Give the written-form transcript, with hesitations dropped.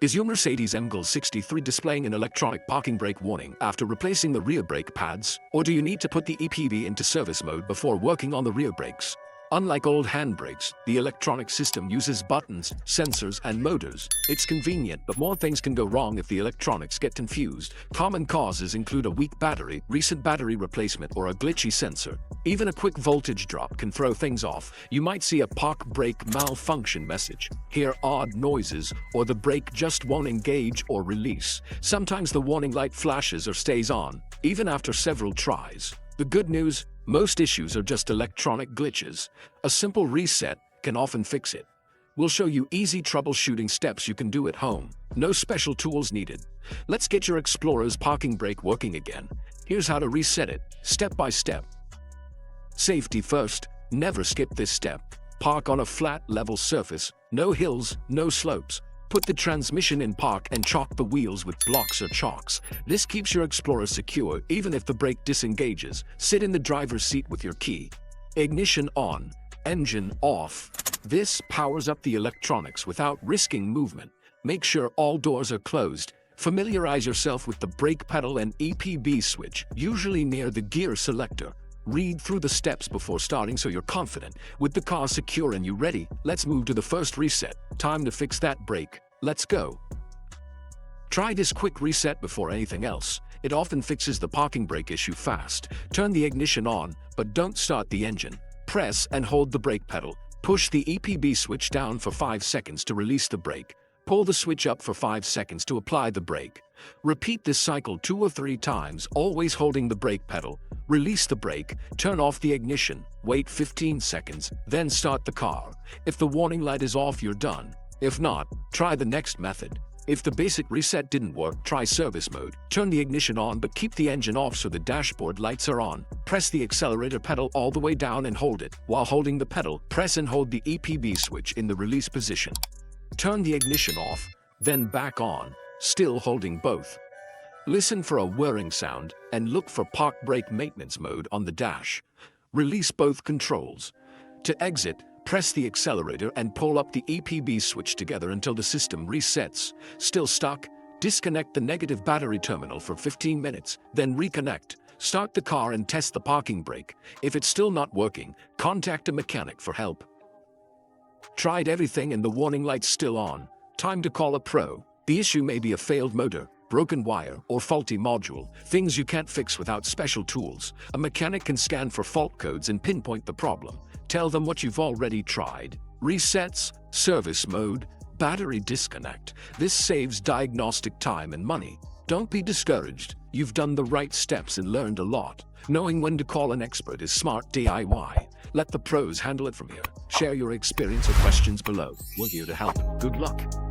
Is your Mercedes EPB 63 displaying an electronic parking brake warning after replacing the rear brake pads? Or do you need to put the EPB into service mode before working on the rear brakes? Unlike old handbrakes, the electronic system uses buttons, sensors, and motors. It's convenient, but more things can go wrong if the electronics get confused. Common causes include a weak battery, recent battery replacement, or a glitchy sensor. Even a quick voltage drop can throw things off. You might see a park brake malfunction message, hear odd noises, or the brake just won't engage or release. Sometimes the warning light flashes or stays on, even after several tries. The good news: most issues are just electronic glitches. A simple reset can often fix it. We'll show you easy troubleshooting steps you can do at home. No special tools needed. Let's get your Explorer's parking brake working again. Here's how to reset it, step by step. Safety first. Never skip this step. Park on a flat, level surface. No hills, no slopes. Put the transmission in park and chalk the wheels with blocks or chalks. This keeps your Explorer secure even if the brake disengages. Sit in the driver's seat with your key. Ignition on, engine off. This powers up the electronics without risking movement. Make sure all doors are closed. Familiarize yourself with the brake pedal and EPB switch, usually near the gear selector. Read through the steps before starting so you're confident. With the car secure and you ready, let's move to the first reset. Time to fix that brake. Let's go. Try this quick reset before anything else. It often fixes the parking brake issue fast. Turn the ignition on, but don't start the engine. Press and hold the brake pedal. Push the EPB switch down for 5 seconds to release the brake. Pull the switch up for 5 seconds to apply the brake. Repeat this cycle 2 or 3 times, always holding the brake pedal. Release the brake, turn off the ignition, wait 15 seconds, then start the car. If the warning light is off, you're done. If not, try the next method. If the basic reset didn't work, try service mode. Turn the ignition on but keep the engine off so the dashboard lights are on. Press the accelerator pedal all the way down and hold it. While holding the pedal, press and hold the EPB switch in the release position. Turn the ignition off, then back on, still holding both. Listen for a whirring sound and look for park brake maintenance mode on the dash. Release both controls. To exit, press the accelerator and pull up the EPB switch together until the system resets. Still stuck? Disconnect the negative battery terminal for 15 minutes, then reconnect. Start the car and test the parking brake. If it's still not working, contact a mechanic for help. Tried everything and the warning light's still on. Time to call a pro. The issue may be a failed motor, broken wire, or faulty module, things you can't fix without special tools. A mechanic can scan for fault codes and pinpoint the problem. Tell them what you've already tried. Resets, service mode, battery disconnect. This saves diagnostic time and money. Don't be discouraged. You've done the right steps and learned a lot. Knowing when to call an expert is smart DIY. Let the pros handle it from here. Share your experience or questions below. We're here to help. Good luck.